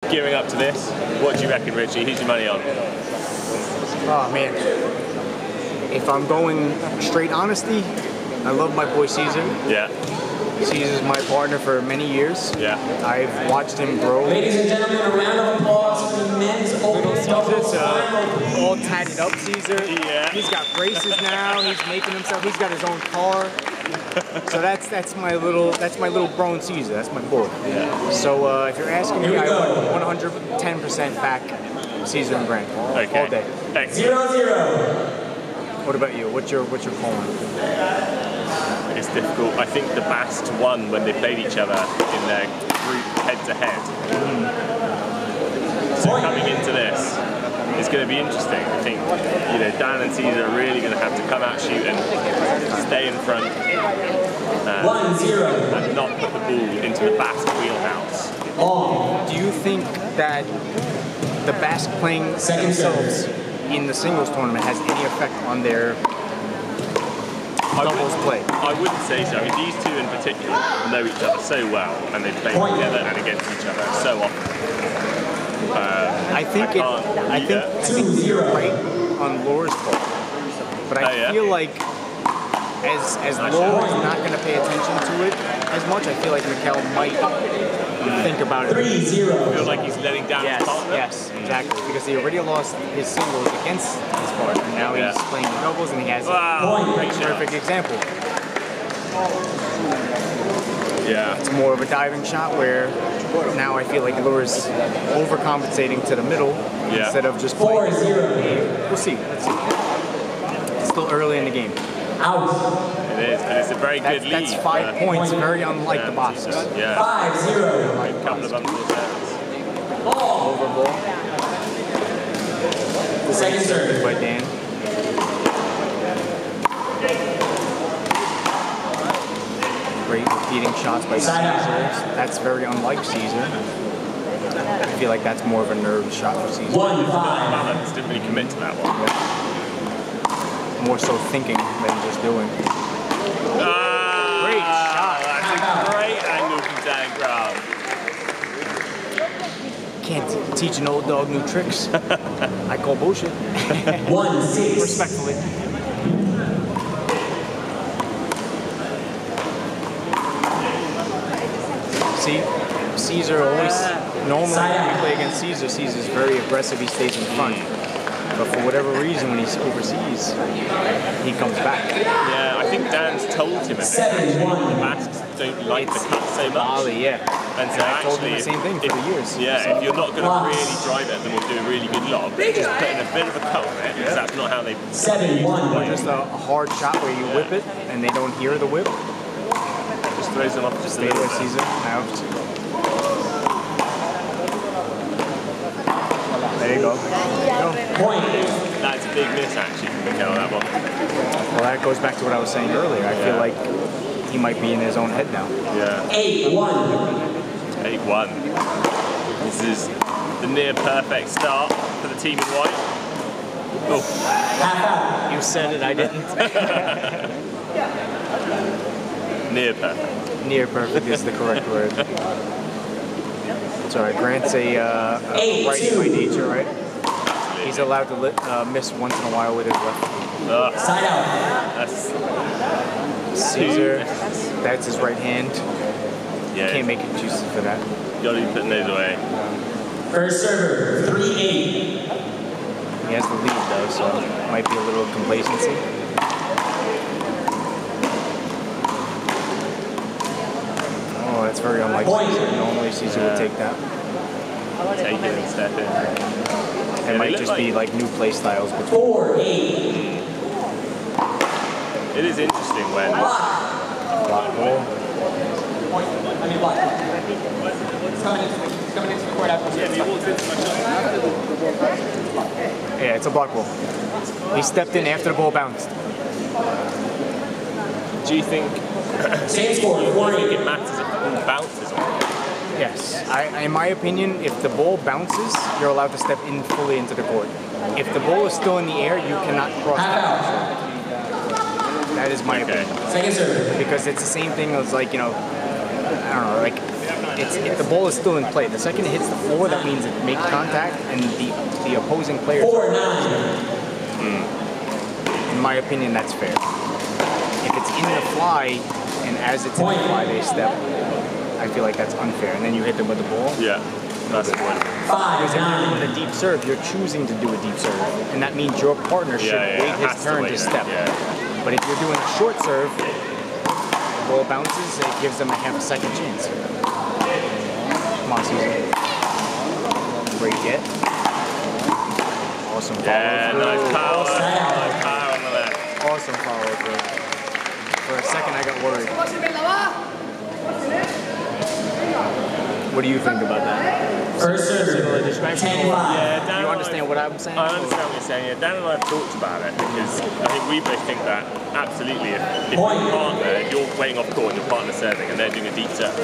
gearing up to this. What do you reckon, Richie? Who's your money on? Oh man, if I'm going straight honesty, I love my boy Cesar. Yeah. Cesar's my partner for many years. Yeah. I've watched him grow. Ladies and gentlemen, a round of applause for the men's open doubles final. All tatted up Cesar. Yeah. He's got braces now. He's making himself. He's got his own car. So that's my little grown Cesar. That's my boy. Yeah. So if you're asking me, I would 110% back Cesar and Grant. Okay. All day. Excellent. 0-0. What about you? What's your calling? It's difficult. I think the Basques won when they played each other in their group head-to-head. So coming into this, it's going to be interesting. I think Dan and Cesar are really going to have to come out shooting, stay in front, 1-0, and not put the ball into the Basque wheelhouse. Do you think that the Basque playing themselves in the singles tournament has any effect on their doubles play? I wouldn't say so. I mean, these two in particular know each other so well, and they play together and against each other so often. I think you're right on Laura's part, but I feel like as Laura is not going to pay attention to it as much, I feel like Mikel might think about it. 3-0. Feels like he's letting down his partner. Yes, exactly. Because he already lost his singles against his partner. Now he's playing the doubles, and he has a perfect example. Yeah. It's more of a diving shot where now I feel like Laura's overcompensating to the middle instead of just playing. 4-0. We'll see. Let's see. It's still early in the game. Out. It is, but it's a very good lead. That's 5 points, very unlike the Basques. Yeah. 5-0. A couple of unforced errors. Over ball. The second serve by Dan. Great repeating shots by Cesar. That's very unlike Cesar. I feel like that's more of a nerve shot for Cesar. 1-5. Didn't really commit to that one. Yeah. More so thinking than just doing. Great shot. That's a great angle from Dan Graham. Can't teach an old dog new tricks. I call bullshit. 1-6. Respectfully. See, Cesar always, normally when we play against Cesar, Cesar's very aggressive, he stays in front. But for whatever reason, when he's overseas, he comes back. Yeah, I think Dan's told him a bit. 7-1. The Basques don't like the cut so much. Volley, yeah. And so I told him the same thing for the years. Yeah, if you're not going to really drive it, then we'll do a really good lob. Just putting a bit of a cut on it, because that's not how they... 7-1. Or just a hard shot where you whip it, and they don't hear the whip. Just throws them off just a Stay little there, bit. Cesar. Out. There you go. Point. That's a big miss, actually, from Mikel, that one. Well, that goes back to what I was saying earlier. I feel like he might be in his own head now. Yeah. 8-1. 8-1. This is the near perfect start for the team in white. Oh. Half out. You said it, I didn't. Near perfect. Near perfect is the correct word. Sorry, Grant's a righty by nature, right? He's allowed to miss once in a while with his left. Side out. That's Cesar, that's his right hand. Yeah. Can't make excuses for that. Gotta be putting those away. First server, 3-8. He has the lead though, so it might be a little complacency. Oh, that's very unlike Cesar. Normally Cesar would take that. Take it and step in. It might just be like new play styles between. 4-8. It is interesting when... Block ball. Yeah, it's a block ball. He stepped in after the ball bounced. Do you think... Same score, Do you think it matters if the ball bounces on it? Yes. In my opinion, if the ball bounces, you're allowed to step in fully into the court. If the ball is still in the air, you cannot cross that. That is my opinion. Second serve. Because it's the same thing as like, I don't know, like if the ball is still in play. The second it hits the floor, that means it makes contact, and the opposing players. 4-9. In my opinion, that's fair. If it's in the fly, and as it's in the fly they step, I feel like that's unfair. And then you hit them with the ball. Yeah, that's the point. Because if you're doing a deep serve, you're choosing to do a deep serve, and that means your partner should wait his turn to step. But if you're doing a short serve, the ball bounces, it gives them a half-a-second chance. Come on, Cesar. Great get. Awesome follow. Yeah, nice power. Nice power on the left. Awesome follow through. For a second, I got worried. What do you think about that? First serve, 10-5. Yeah, Do you understand what I'm saying? I understand what you're saying. Yeah, Dan and I have talked about it because I think we both think that absolutely if your partner, if you're waiting off court and your partner's serving and they're doing a deep serve,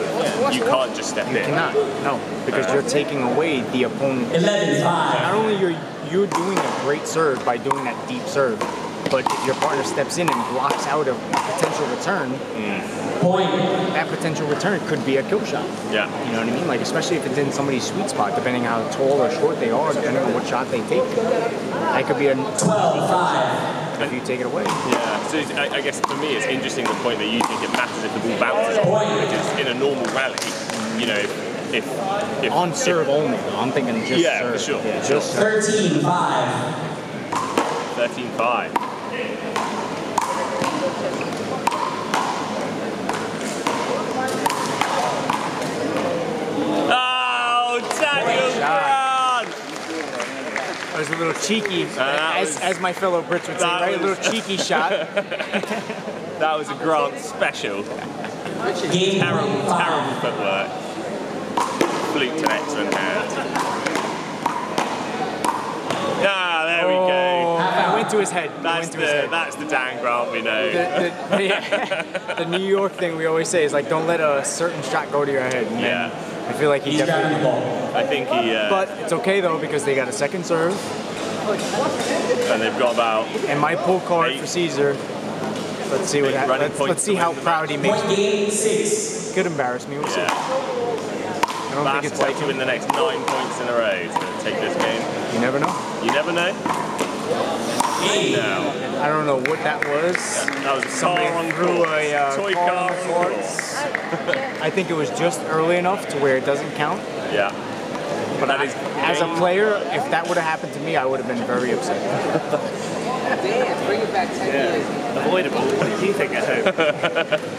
you can't just step in. You cannot. No, because you're taking away the opponent. 11-5. Not only you're doing a great serve by doing that deep serve, but if your partner steps in and blocks out a potential return, that potential return could be a kill shot. Yeah. You know what I mean? Like, especially if it's in somebody's sweet spot, depending how tall or short they are, depending on what shot they take. That could be a 12-5. if you take it away. Yeah. So I guess for me, it's interesting the point that you think it matters if the ball bounces because in a normal rally, you know, if on serve only, I'm thinking just serve. For sure. Yeah, just serve. 13-5. 13-5. That was a little cheeky, as my fellow Brits would say, right? A little cheeky shot. That was a Grant special. Terrible footwork. Fluked an excellent hand. There we go. That went to his head. That's the Dan Grant we know. The New York thing we always say is like, don't let a certain shot go to your head. And I feel like he definitely did. I think he. But it's okay though because they got a second serve. And they've got about. And my pull card for Cesar. Let's see what happens. Let's see how proud he makes me. Could embarrass me. We'll see. I don't think it's like to win the next 9 points in a row to take this game. You never know. You never know. No. I don't know what that was. That was a car on course. Toy car on course. I think it was just early enough to where it doesn't count. Yeah. But as a player, if that would have happened to me, I would have been very upset. Bring it back 10 years. Avoidable. What do you think at home?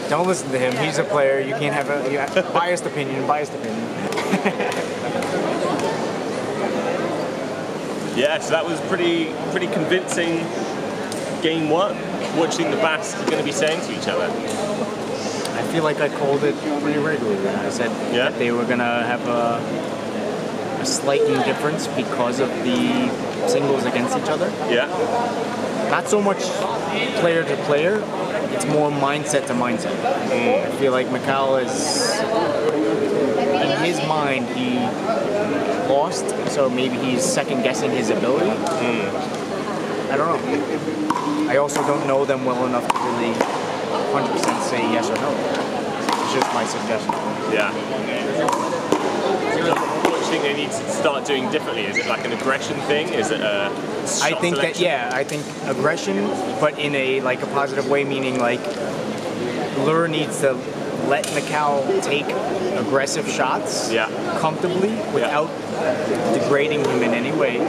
Don't listen to him. He's a player. You can't have a biased opinion. Yeah, so that was pretty convincing game one. What do you think the Basques are going to be saying to each other? I feel like I called it pretty regularly. I said that they were going to have a slight indifference because of the singles against each other. Yeah. Not so much player to player, it's more mindset to mindset. I feel like Mikel is, in his mind, he lost, so maybe he's second guessing his ability. I don't know. I also don't know them well enough to really 100% say yes or no. It's just my suggestion. Yeah. What do you think they need to start doing differently? Is it like an aggression thing? Is it a shot I think selection? I think aggression, but in a positive way, meaning like Lure needs to let Mikel take aggressive shots comfortably without degrading him in any way.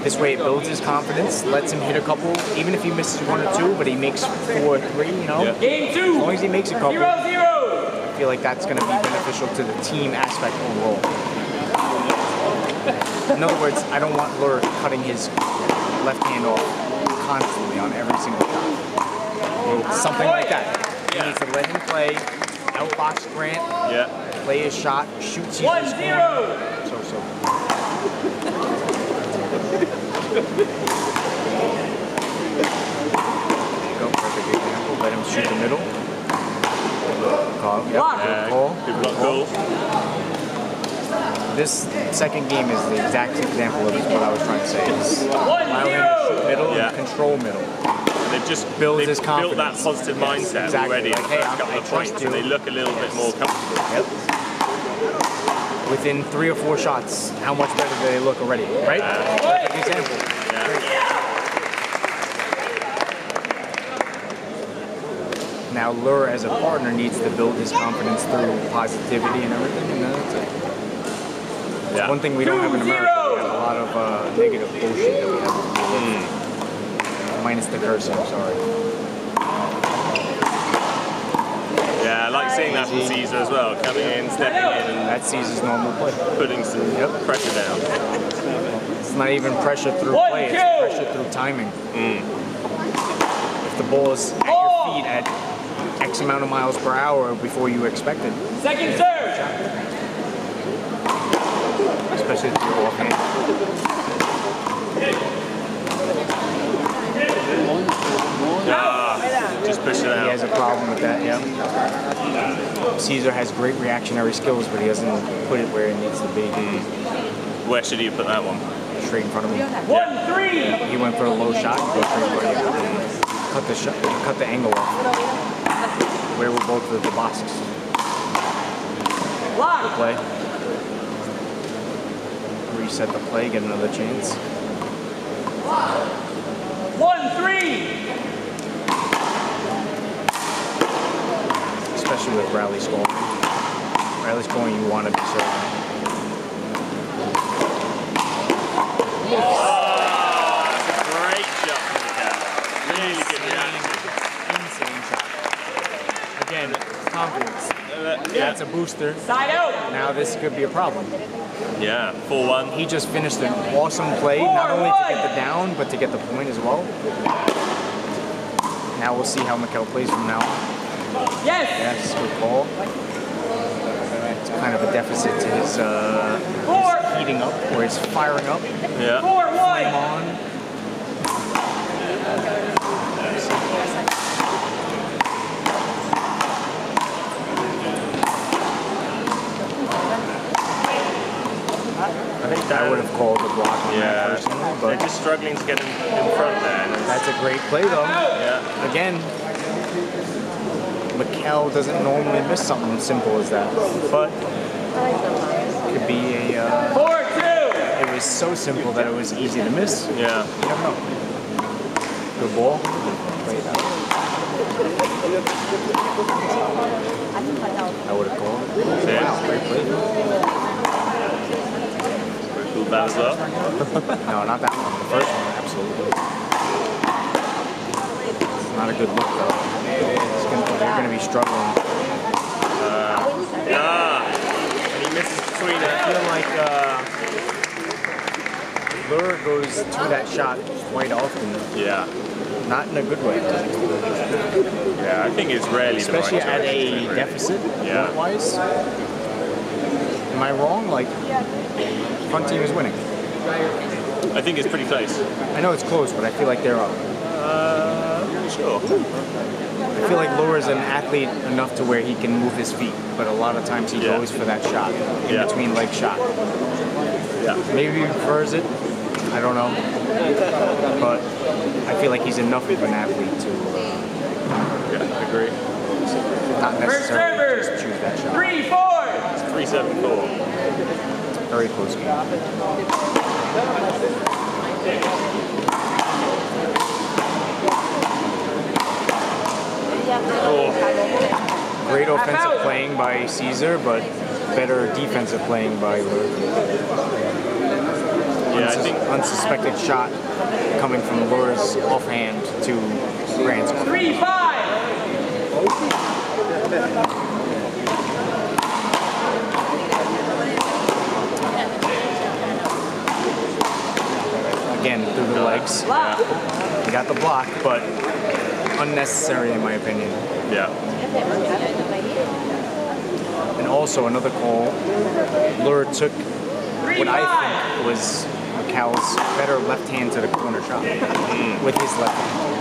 This way it builds his confidence, lets him hit a couple, even if he misses 1 or 2, but he makes 4 or 3, you know? Game 2! As long as he makes a couple, 0-0! I feel like that's going to be beneficial to the team aspect overall. In other words, I don't want Lure cutting his left hand off constantly on every single shot. Something like that. He needs to let him play, outbox Grant, play his shot, shoot Cesar's 1-0! So. Go, perfect example. Let him shoot the middle. Call. Good call. This second game is the exact example of what I was trying to say. It's allow him to shoot middle and control middle. They've just built his built that confidence. positive mindset Exactly. already in the Like, hey, first couple of points, and they look a little bit more comfortable. Yep. within 3 or 4 shots, how much better do they look already, right? Perfect example. Now Lure as a partner needs to build his confidence through positivity and everything, and that's it. Yeah. One thing we don't have in America, we have a lot of negative bullshit that we have to deal with. Minus the cursing, I'm sorry. Yeah, I like seeing that from Cesar as well, coming in, stepping in, and that's Cesar's normal play. Putting some pressure down. It's not even pressure through play, it's pressure through timing. If the ball is at your feet at X amount of miles per hour before you expect it. Second serve! Especially if you're offhand. Just push it out. He has a problem with that, yeah. Cesar has great reactionary skills, but he doesn't put it where it needs to be. Where should he put that one? Straight in front of him. 1-3! He went for a low shot, go straight in front of him. Cut the shot, cut the angle off. Where were both of the boxes? Good play. Reset the play, get another chance. 1-3! Especially with rally scoring. Rally scoring, you want to be certain. Great shot from Mikel. Really good reaction. Insane shot. Again, confidence. Yeah, it's a booster. Side out! Now this could be a problem. Yeah, 4-1. He just finished an awesome play, not only to get the down, but to get the point as well. Now we'll see how Mikel plays from now on. Yes, good call. It's kind of a deficit to his heating up, or his firing up. Yeah. Flame on. I would have called the block on that personally, but they're just struggling to get in front there. That's a great play though. Yeah. Again, Mikel doesn't normally miss something simple as that, but it could be a 4-2! It was so simple that it was easy to miss. Yeah. You never know. Good ball. Played out. I would have called it. Wow, great play. That as well? No, not that one. The first one, absolutely. It's not a good look though. They're going to be struggling. And he misses between it. I feel like Lure goes to that shot quite often. Yeah. Not in a good way. Yeah, I think it's rarely especially the right at a deficit, point-wise. Am I wrong? Like, front team is winning. I think it's pretty close. I know it's close, but I feel like they're up. Sure. I feel like Lure is an athlete enough to where he can move his feet, but a lot of times he goes for that shot, in between leg shot. Yeah. Maybe he prefers it. I don't know. But I feel like he's enough of an athlete to agree. Not necessarily just choose that shot. 3-4! It's 3-7-4. Very close game. Great offensive playing by Cesar, but better defensive playing by Lure. Yeah, I think unsuspected shot coming from Lure's offhand to Grant's. 3-5! Again, through the legs. He got the block, but unnecessary in my opinion. Yeah. And also another call, Lure took what I think was Mikel's better left hand to the corner shot with his left hand.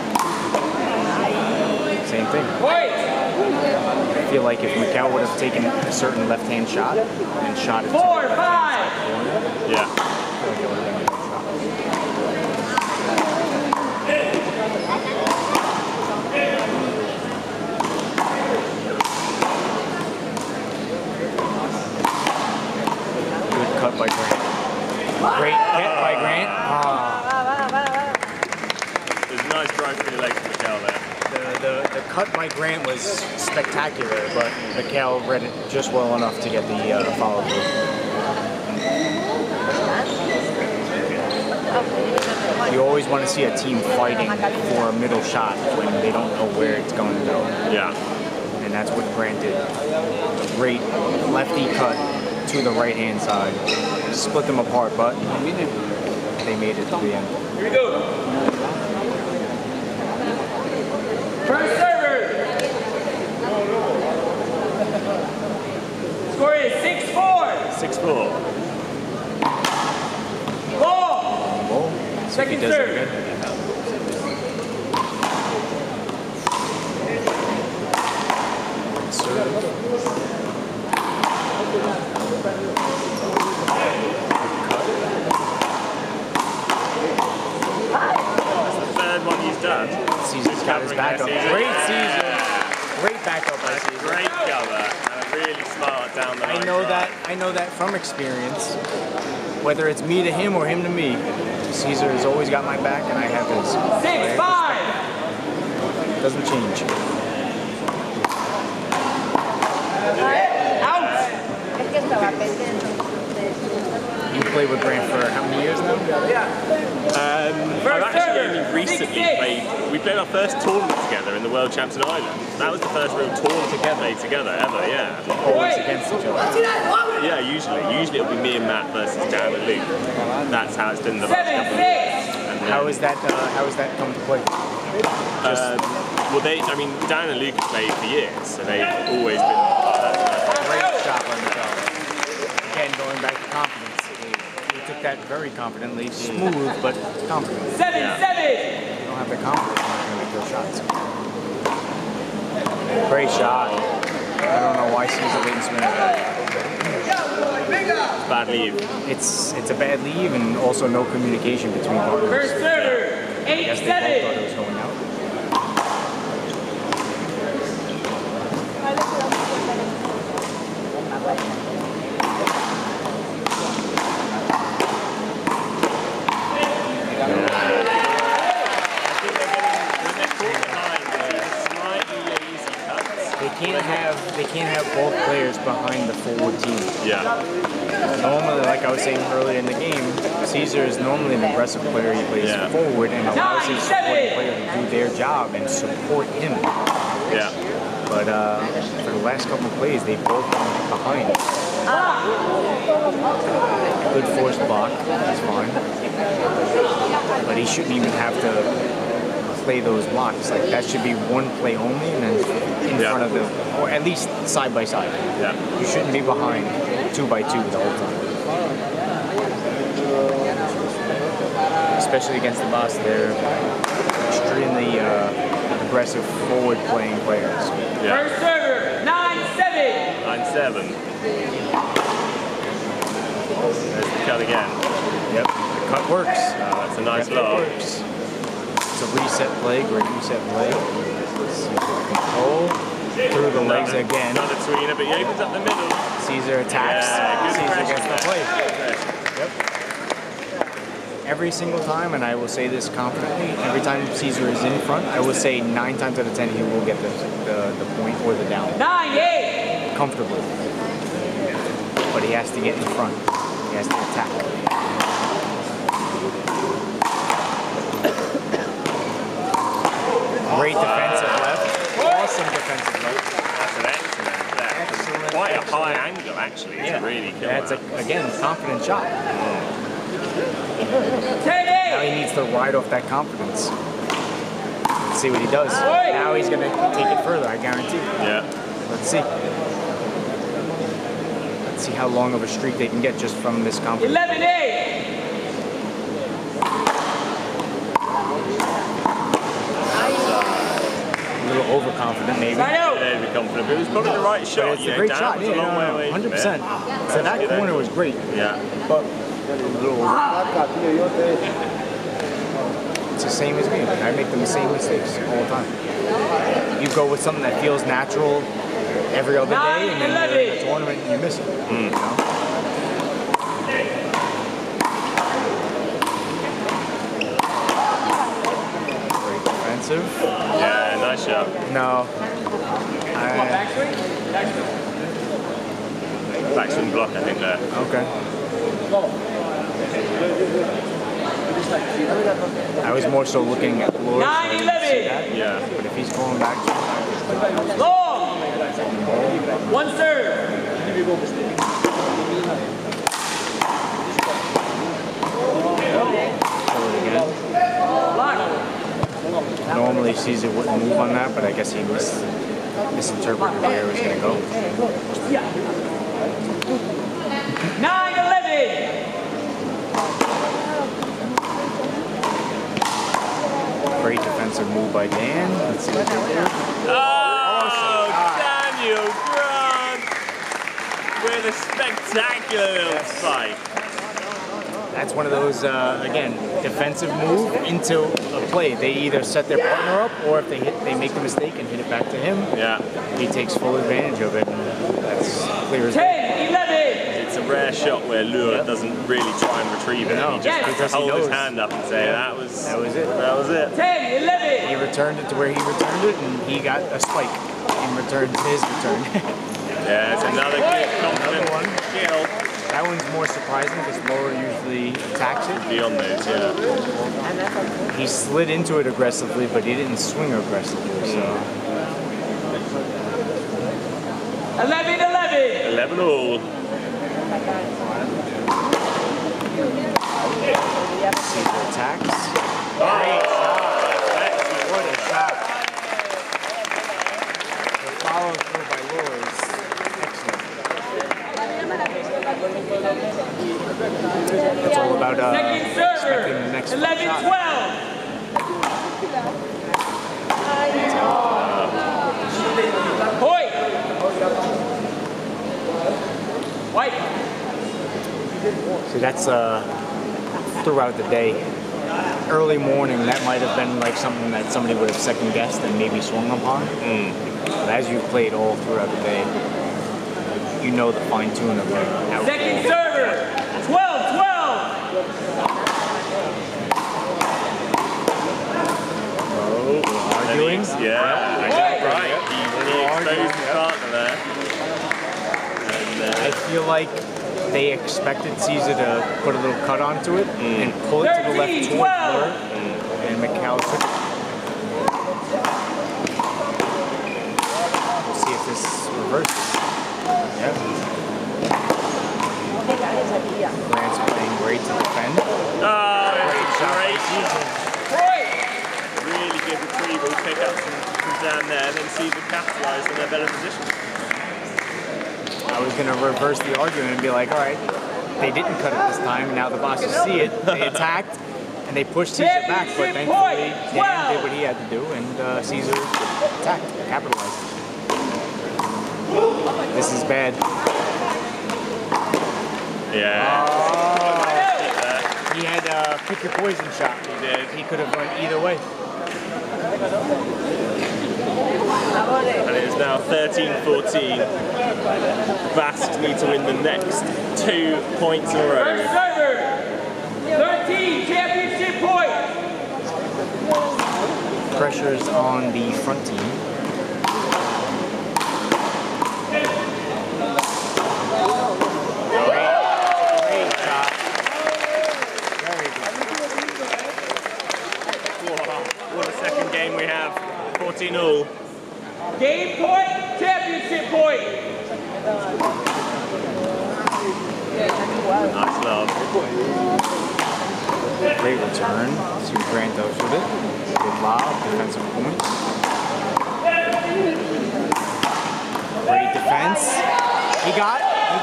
Same thing. I feel like if Mikel would have taken a certain left hand shot and shot it to the left hand corner, yeah. I feel like it would have been a good shot. Great hit by Grant. There's a nice drive through the legs of Mikel there. The cut by Grant was spectacular, but Mikel read it just well enough to get the follow through. You always want to see a team fighting for a middle shot when they don't know where it's going to go. Yeah. And that's what Grant did. Great lefty cut to the right-hand side. Split them apart, but they made it to the end. Here we go. First server. Score is 6-4. 6-4. Ball. Second serve. Cesar's got his backup. Great Cesar. Great backup by Cesar. Great cover. And really smart down the line. I know that from experience. Whether it's me to him or him to me, Cesar has always got my back and I have his. 6-5. Doesn't change. Out. You played with Grant for how many years now? I've actually only recently played. We played our first tournament together in the World Champs in Ireland. That was the first real tournament we played together ever. Yeah. Always against each other. Yeah, usually it'll be me and Matt versus Dan and Luke. That's how it's been the last couple of years. And how is that come to play? Well, Dan and Luke have played for years, so they've always been. Great shot by Mikel. Again, going back to confidence. He took that very confidently, smooth but confident. 7-7. You don't have the confidence, you're not going to make those shots. Great shot. I don't know why Cesar didn't swing it. Bad leave. It's a bad leave and also no communication between partners. First server. I guess they both thought it was going out. They can't have both players behind the forward team. Yeah. Normally, like I was saying earlier in the game, Cesar is normally an aggressive player. He plays forward and allows his supporting player to do their job and support him. Yeah. But for the last couple of plays, they both went behind. Good forced block, that's fine. But he shouldn't even have to play those blocks. Like that should be one play only, and then in front of them, or at least side by side. Yeah. You shouldn't be behind 2 by 2 the whole time. Especially against the boss, they're extremely aggressive forward playing players. Yeah. First server. 9-7. 9-7. There's the cut again. Yep, the cut works. That's a nice lob. It's a reset play, great reset play. Control through the legs again. Another tweener, but he opens up the middle. Cesar attacks. Cesar gets the play. Yep. Every single time, and I will say this confidently, every time Cesar is in front, I will say 9 times out of 10 he will get the point or the down. 9-8. Comfortably. But he has to get in front. He has to attack. Great defensive left. Awesome defensive left. That's an excellent left. Excellent. Quite a high angle, actually. It's a really killer. That's, again, a confident shot. 10-8. Now he needs to ride off that confidence. Let's see what he does. Now he's going to take it further, I guarantee. Yeah. Let's see. Let's see how long of a streak they can get just from this confidence. 11-8. A little overconfident, maybe. Yeah, confident, but it was probably the right shot. But it's a great shot. Was a long way away 100%. So that corner was great. Yeah. But a little it's the same as me. I make the same mistakes all the time. You go with something that feels natural every other day, and then you're in a tournament and you miss it. You know? aggressive. Yeah, nice shot. No. Backswing block, I think there. Okay. I was more so looking at Lord. 9-11. Yeah. But if he's going back to Long. One serve. Normally Cesar wouldn't move on that, but I guess he misinterpreted where it was going to go. 9-11. Great defensive move by Dan. Let's see what they do. Oh, Daniel Grant with a spectacular little spike. That's one of those, again, defensive move into a play. They either set their partner up, or if they make the mistake and hit it back to him, Yeah. he takes full advantage of it, and that's clear as 10-11. It's a rare shot where Lure doesn't really try and retrieve it. No, He just because he hold his knows. hand up and say, that was it. That was it. 10-11. He returned it to where he returned it, and he got a spike in return to his return. Yeah, it's another good confident Another one. kill. That one's more surprising because Laura usually attacks it. Beyond those, yeah. He slid into it aggressively, but he didn't swing aggressively. So 11-11. 11 all. Cesar attacks. Great What a shot! The follow through by Laura is excellent. It's all about Second server. expecting the next shot. 11-12. Point. White. See, that's throughout the day. Early morning, that might have been like something that somebody would have second guessed and maybe swung upon. But as you've played all throughout the day, you know the fine tune of it. Second server. 12-12. Arguing? Yeah, I got it right. He exposed his partner there. And, I feel like they expected Cesar to put a little cut onto it and pull it to the left towards Laura, and Mikel took it. We'll see if this reverses. Yeah. Grant's playing great to defend. great shot by shot. Really good retrieval, pick up from down there, and then Cesar capitalised on their better position. I was going to reverse the argument and be like, all right, they didn't cut it this time, and now the bosses see it. They attacked, and they pushed Cesar back, but thankfully Dan did what he had to do, and Cesar attacked, capitalized. This is bad. Yeah. He had pick your poison shot. He did. He could have went either way. And it is now 13-14. Basques need to win the next 2 points in a row. First server. 13 championship point. Pressure's on the front team. Great shot. Very good. Wow, what a second game we have. 14 all. Game point, championship point. Nice love. Great return. See what Grant does with it. Good lob, defensive points. Great defense. He got. You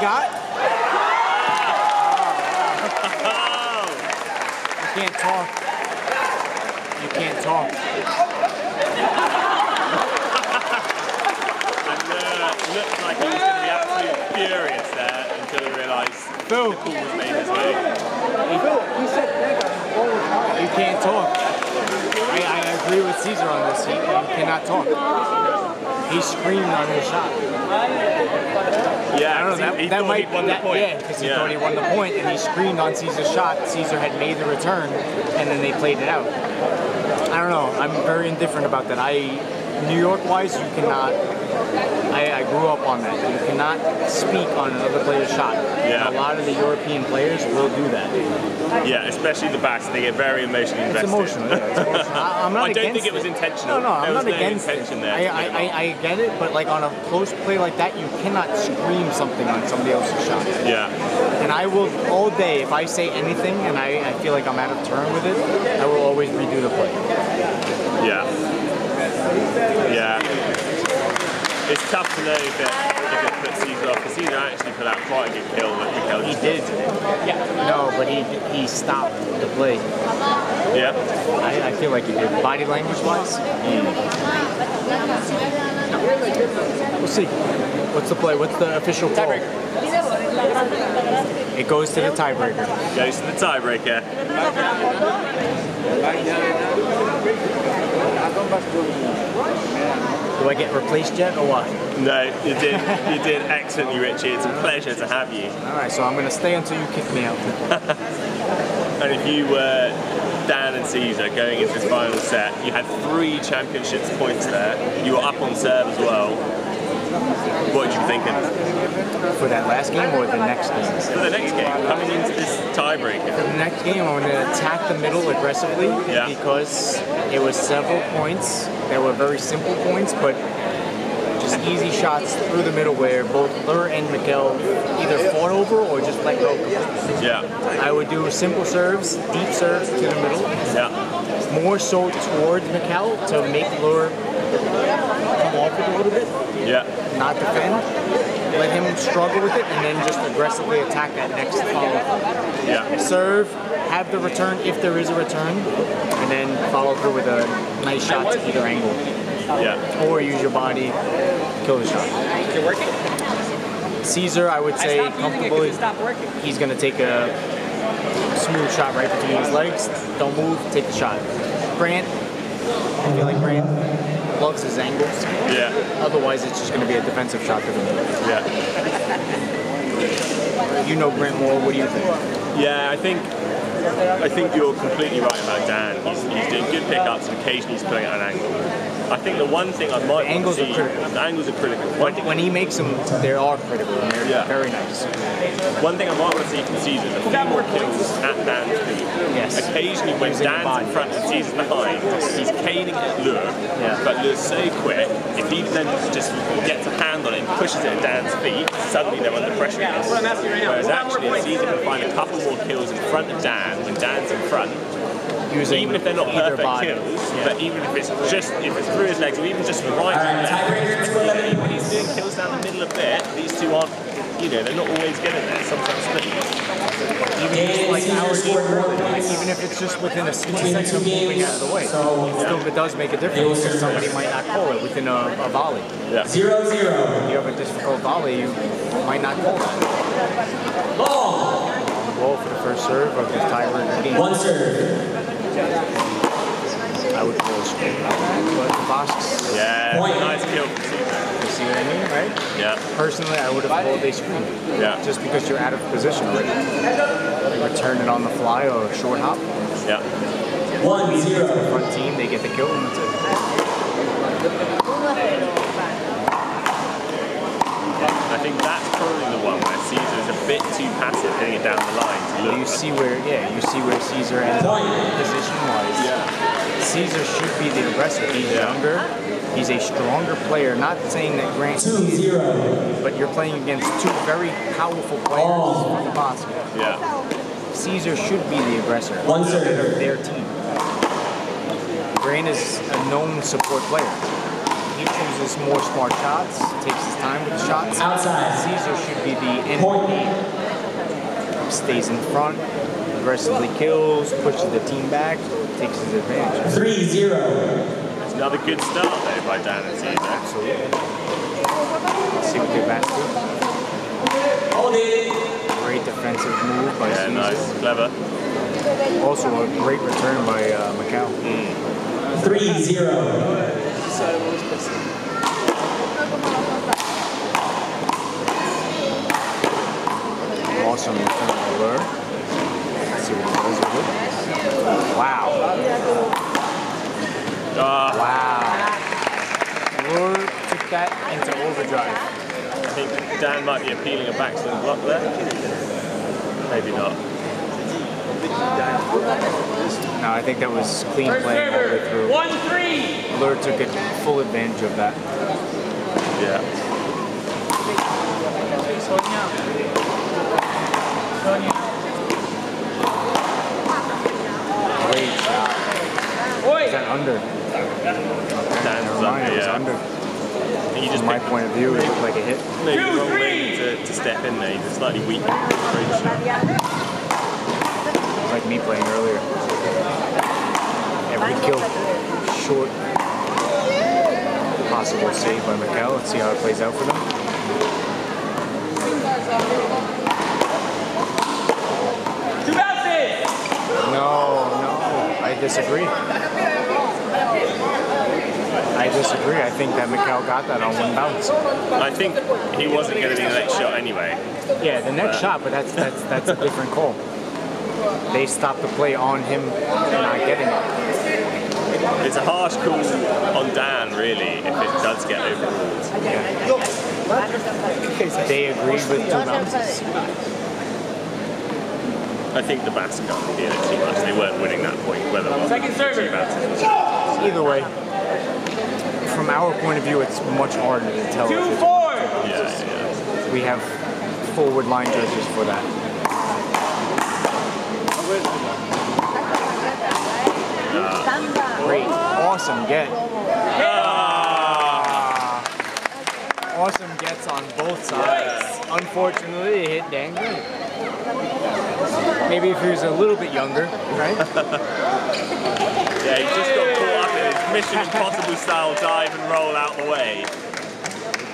can't talk. You can't talk. Looked like he was going to be absolutely furious there until he realised the call was made his way. You can't talk. I agree with Cesar on this. He cannot talk. he screamed on his shot. Yeah, I don't know, that might won the point. Yeah, because he thought he won the point, and he screamed on Cesar's shot. Cesar had made the return, and then they played it out. I don't know. I'm very indifferent about that. New York-wise, you cannot. I grew up on that. You cannot speak on another player's shot. Yeah. And a lot of the European players will do that. Yeah, especially the Basques. They get very emotionally invested. It's emotional. Yeah, it's emotional. I'm not I don't think against it was intentional. No, I'm there was not no against intention it. there. I get it, but like on a close play like that, you cannot scream something on somebody else's shot. Yeah. And I will all day, if I say anything and I feel like I'm out of turn with it, I will always redo the play. Yeah. Yeah. It's tough to know if it puts Cesar off, because Cesar actually put out quite a good kill with Mikel. He did. No, but he stopped the play. Yeah. I feel like he did. Body language wise. We'll see. What's the play? What's the official call? It goes to the tiebreaker. Goes to the tiebreaker. Do I get replaced yet or what? No, you did excellently, Richie. It's a pleasure to have you. Alright, so I'm going to stay until you kick me out. And if you were Dan and Cesar going into this final set, you had 3 championships points there. You were up on serve as well. What did you thinking? For that last game or the next game? For the next game, coming into this tiebreaker. For the next game, I'm going to attack the middle aggressively because it was several points. They were very simple points, but just easy shots through the middle where both Lur and Mikel either fought over or just let go. Yeah. I would do simple serves, deep serves to the middle. Yeah. More so towards Mikel to make Lur come off it a little bit. Yeah. Not defend. Let him struggle with it and then just aggressively attack that next follow. Yeah. Serve, have the return if there is a return, and then follow through with a nice shot to either angle. Yeah. Or use your body, kill the shot. You're working? Cesar, I would say comfortably, he's going to take a smooth shot right between his legs. Don't move, take the shot. Grant, I feel like Grant loves his angles. Yeah. Otherwise, it's just going to be a defensive shot to the middle. Yeah. You know Grant more. What do you think? Yeah, I think you're completely right about Dan. He's doing good pickups and occasionally he's putting out an angle. I think the one thing I might angles see, are critical. The angles are critical. When he makes them, they are critical and they're very nice. One thing I might want to see from Cesar is a few more kills at Dan's feet. Yes. Occasionally when Dan's in front and Cesar's behind, he's caning at Lur, but Lur's so quick, if he then just gets a hand on it and pushes it at Dan's feet, suddenly they're under pressure again. Whereas actually if Cesar can find a couple more kills in front of Dan when Dan's in front, even if they're not perfect kills, but even if it's through his legs or even just right and left, when he's doing kills down the middle a bit, these two aren't, they're not always getting there, sometimes splitting. Even if it's just within a split second of moving out of the way, still it does make a difference because somebody might not call it within a volley. Yeah. 0-0. If you have a difficult volley, you might not call that. Ball for the first serve of the tiebreaker game. One serve. I would call a screen on that, but the Basques. Yeah, nice kill. You see what I mean, right? Yeah. Personally, I would have called a screen. Yeah. Just because you're out of position already. You return it on the fly or a short hop. Yeah. 1-0. Front team, they get the kill and that's it. I think that's probably the one where Cesar is a bit too passive hitting it down the line to look. You see where Cesar ended up position-wise. Yeah. Cesar should be the aggressor. He's younger. He's a stronger player. Not saying that Grant is, but you're playing against two very powerful players from the basket. Yeah. Cesar should be the aggressor of their team. Grant is a known support player. He chooses more smart shots, takes his time with the shots. Outside. Cesar should be the end of the game. Stays in front, aggressively kills, pushes the team back, takes his advantage. 3-0. It's another good start though by Dan and Cesar. Absolutely. Let's see what they back to. Hold it. Great defensive move by Cesar. Nice, clever. Also a great return by Mikel. 3-0. put that into overdrive. I think Dan might be appealing a backswing block there. Maybe not. No, I think that was clean playing all the way through. 1-3. Lure took full advantage of that. Yeah. Great shot. Is that under? Dan's It was under. He just From my point of view, it looked like a hit. maybe the wrong way to step in there. He's a slightly weak approach. Like me playing earlier. Every kill short. Possible save by Mikel. Let's see how it plays out for them. Two bounces. No, I disagree. I think that Mikel got that on one bounce. I think he wasn't going to be the next shot anyway. Yeah, the next shot, but that's a different call. They stopped the play on him not getting it. It's a harsh call on Dan, really, if it does get overruled. Yeah. They agreed with 2 bounces. I think the Basque got too much. They weren't winning that point, whether or not Second server. 2 bounces. Either way, from our point of view, it's much harder to tell. 2-4. Yeah. We have forward line judges for that. Great, awesome get. Awesome gets on both sides. Unfortunately, it hit dang good. Maybe if he was a little bit younger, right? Yeah, he just got caught up in his Mission Impossible style dive and roll out the way.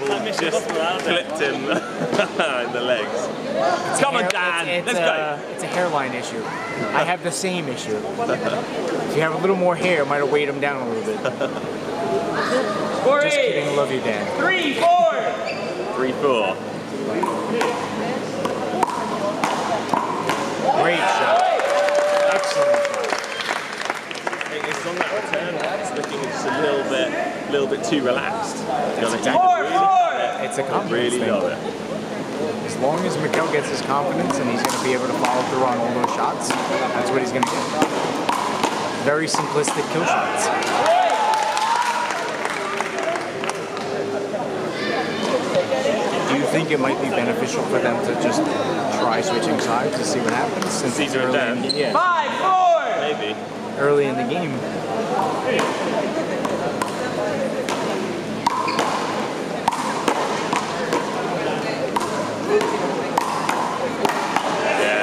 The ball just clipped him in the legs. Come on, Dan, let's go. It's a hairline issue. I have the same issue. If you have a little more hair, it might have weighed him down a little bit. Just kidding, love you, Dan. 3-4. 3-4. Great shot. Excellent shot. It's on that return, it's looking just a little bit too relaxed. It's a confidence really thing. love it. As long as Mikel gets his confidence and he's going to be able to follow through on all those shots, that's what he's going to get. Very simplistic kill shots. Do you think it might be beneficial for them to just try switching sides to see what happens? Since Cesar and Dan? 5-4. Maybe. Early in the game.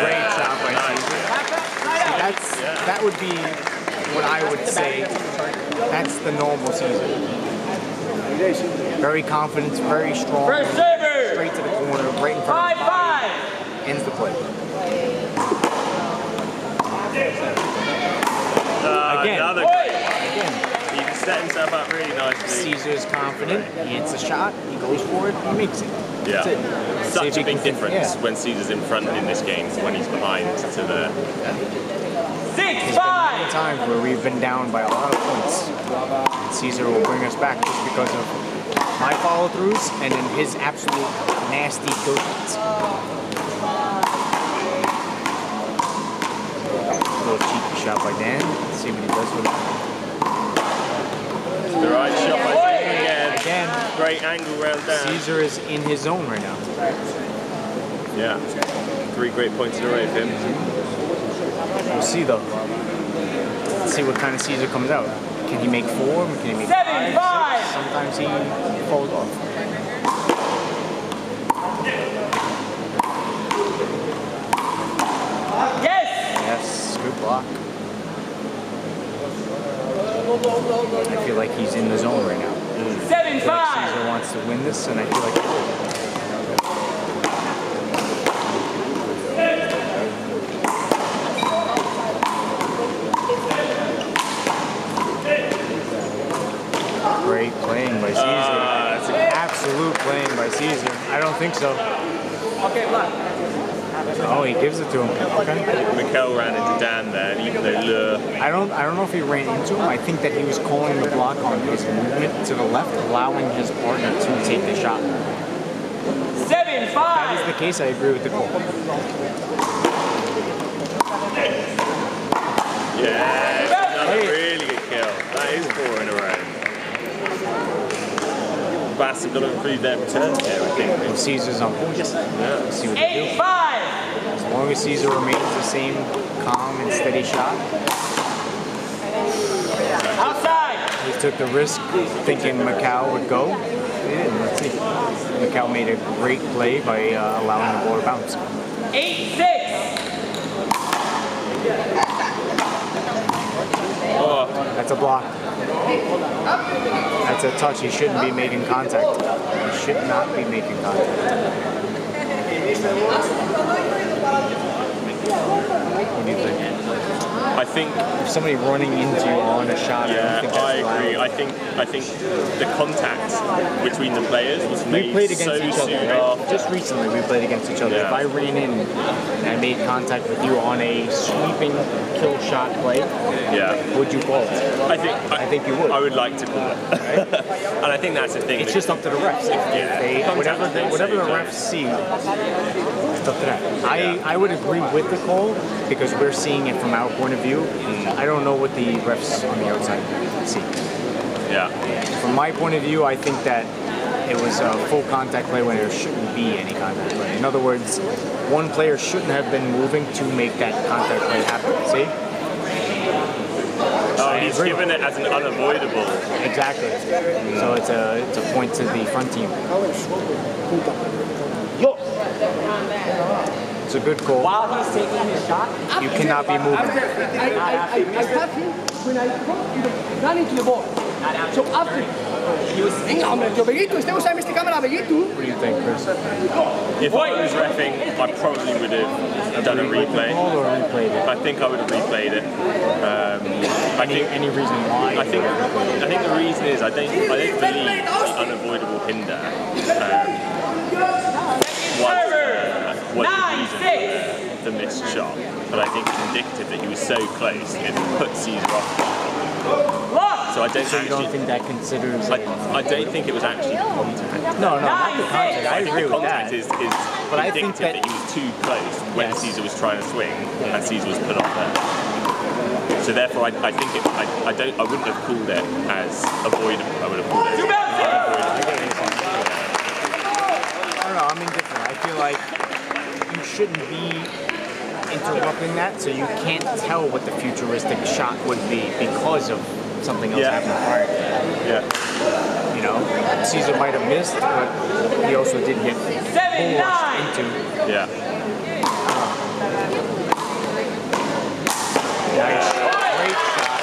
Great shot by Cesar. See, that would be what I would say. That's the normal Cesar. Very confident, very strong. First server. Straight to the corner, right in front of the 5-5. ends the play. Again. Another Again. He can set himself up really nicely. Caesar's confident. He hits a shot. He goes for it. He makes it. Yeah. That's it. Such a big difference when Cesar's in front in this game to when he's behind to the... 6-5. Times where we've been down by a lot of points. Caesar will bring us back just because of my follow-throughs and then his absolute nasty kill shots. A little cheeky shot by Dan. Let's see what he does with it. The right shot by Cesar Again. Great angle round down. Caesar is in his zone right now. Yeah. 3 great points in a row for him. We'll see though. Let's see what kind of Cesar comes out. Can he make 4? Can he make 5? 7-5. Sometimes he falls off. Yes. Yes, good block. I feel like he's in the zone right now. 7-5. Cesar wants to win this, and I feel like he will. Great playing by Cesar. That's an absolute playing by Cesar. I don't think so. Okay, look. Oh, he gives it to him. Okay. Mikel ran into Dan there, and even though Lure... I don't know if he ran into him. I think that he was calling the block on his movement to the left, allowing his partner to take the shot. 7-5. If that is the case, I agree with the call. Yeah, another really good kill. That is 4 in a row. Bass have got to improve their return here, I think. Well, Cesar's on point. Yeah. Let's see what they do. 8-5. As long as Cesar remains the same calm and steady shot. Outside. He took the risk thinking Mikel would go. He didn't. Let's see. Mikel made a great play by allowing the ball to bounce. 8-6. Oh. That's a block. That's a touch. He shouldn't be making contact. He should not be making contact. What do you think? I think if somebody running into you on a shot, yeah, I don't think that's agree. allowed. I think the contact between the players was made We played against so each other, soon right? after. Just recently we played against each other. Yeah. If I ran in and I made contact with you on a sweeping kill shot play, yeah, would you call it? I think you would. I would like to call it. Right? And I think that's the thing. It's just up to the refs. If they, whatever the refs see, it's up to that. I would agree with the call because we're seeing it from our point of view. I don't know what the refs on the outside see. Yeah. From my point of view, I think that it was a full contact play when there shouldn't be any contact play. In other words, one player shouldn't have been moving to make that contact play happen. See? Oh, he's given it as an unavoidable. Exactly. So it's a point to the front team. It's a good call. While he's taking his shot, you cannot be moving. I got him when I ran into the ball. So after, he was venga, hombre, yo Beguito, usted usa esta cámara, Beguito. What do you think, Chris? If I was reffing, I probably would have done a replay. I think I would have replayed it. Any reason why? I think the reason is I don't believe the unavoidable hinder was the reason for the missed shot. But I think it's indicative that he was so close it put Cesar off. So I don't you don't think that considers it? I don't think it was actually contact. No, not the contact. I agree with that. Is but I think that he was too close when Cesar was trying to swing and Cesar was put off there. So therefore, I think it. I wouldn't have called it as avoidable. I would have called it as unavoidable. I don't know. I'm indifferent. I feel like you shouldn't be interrupting that, so you can't tell what the futuristic shot would be because of something else happened prior. Yeah. You know, Cesar might have missed, but he also did get forced into. Yeah. Nice. Great shot.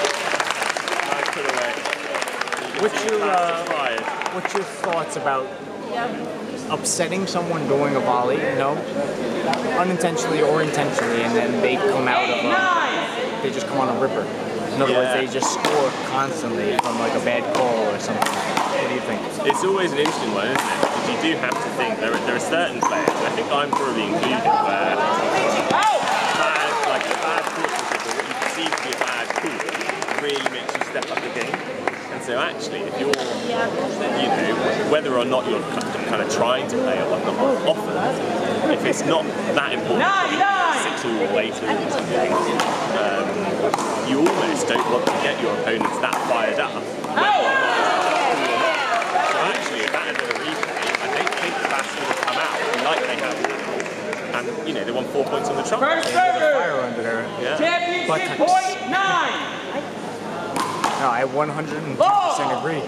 Nice put away. What's your thoughts about upsetting someone doing a volley, unintentionally or intentionally, and then they come out of they just come on a ripper. In other words, they just score constantly from like a bad call or something. What do you think? It's always an interesting one, isn't it? Because you do have to think there are certain players, and I think I'm probably included, where a bad call, or what you perceive to be a bad call, really makes you step up the game. And so actually, if you're, whether or not you're kind of trying to play often, if it's not that important, 6-all later or something, you almost don't want to get your opponents that fired up. So actually, if that had been a replay, I don't think the Bass would have come out like they have now. And, they won 4 points on the trump. First fire under there. Championship point 9. No, I 110% agree.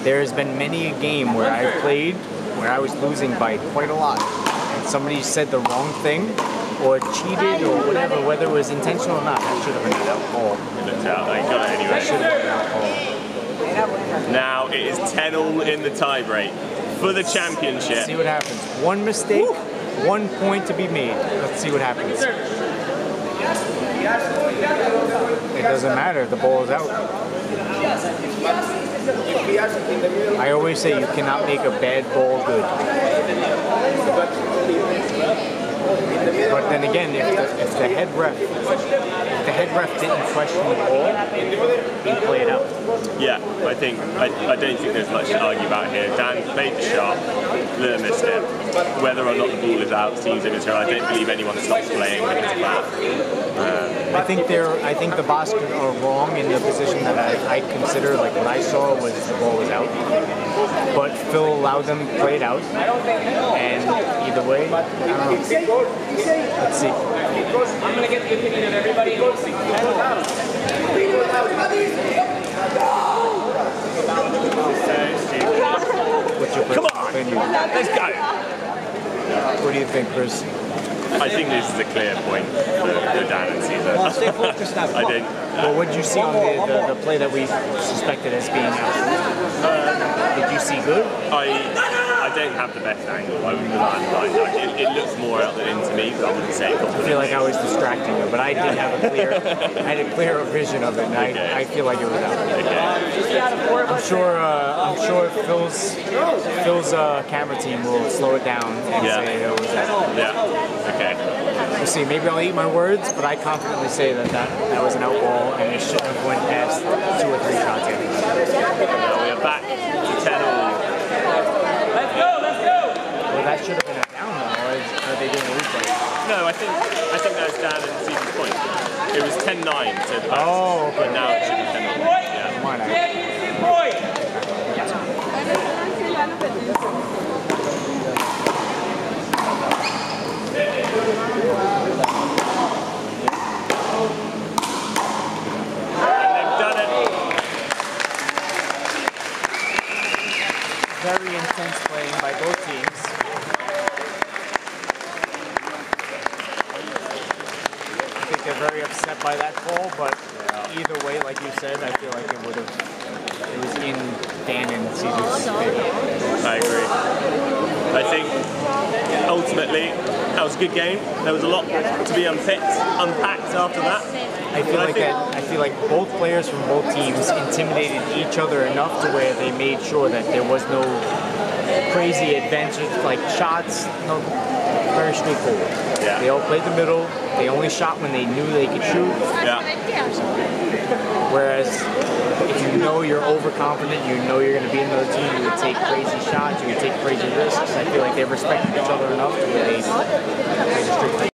There has been many a game where I've played where I was losing by quite a lot, and somebody said the wrong thing, or cheated, or whatever, whether it was intentional or not. That should have been an alcohol. It looked out, they got it anyway. That should have been an alcohol. Now it is 10-all in the tie-break for the championship. Let's see what happens. One mistake, 1 point to be made. Let's see what happens. It doesn't matter, the ball is out. I always say you cannot make a bad ball good. But then again, if the head ref didn't question the ball, he'd play it out. Yeah, I don't think there's much to argue about here. Dan played the shot, Lure missed it. Whether or not the ball is out seems immaterial. I don't believe anyone stops playing because of that. I think the Basques are wrong in the position that I consider, like what I saw was the ball was out. But Phil allowed them to play it out. And either way, I don't know. Let's see. I'm going to get the opinion of everybody. What's your Come on, opinion? let's go. What do you think, Chris? I think this is a clear point for Dan and Cesar. I don't. Well, what did you see on the play that we suspected as being out? Did you see good? I don't have the best angle. I wouldn't lie. It looks more out than into me, but I wouldn't say it. I feel like I was distracting you, but I did have a clear vision of it, and I feel like it was out. Okay. I'm sure Phil's camera team will slow it down and say it was out. Yeah. Okay. We'll see. Maybe I'll eat my words, but I confidently say that was an out ball, and it shouldn't have went past 2 or 3 shots. Now we are back to 10-all. Let's go! Well, that should have been a down though, or are they doing a replay? No, I think that's Dan and Cesar's point. It was 10-9 to the Basques, but now it should be 10-9. Yeah. Why not? Very intense playing by both teams. I think they're very upset by that call, but either way, like you said, I feel like it was in Dan and Cesar's favor. I agree. I think ultimately that was a good game. There was a lot to be unpacked after that. I feel like both players from both teams intimidated each other enough to where they made sure that there was no crazy adventures, like shots, no, very straightforward. Yeah. They all played the middle. They only shot when they knew they could shoot. Yeah. Whereas if you know you're overconfident, you know you're going to be another team, you would take crazy shots, you would take crazy risks. I feel like they respected each other enough to where they played a strict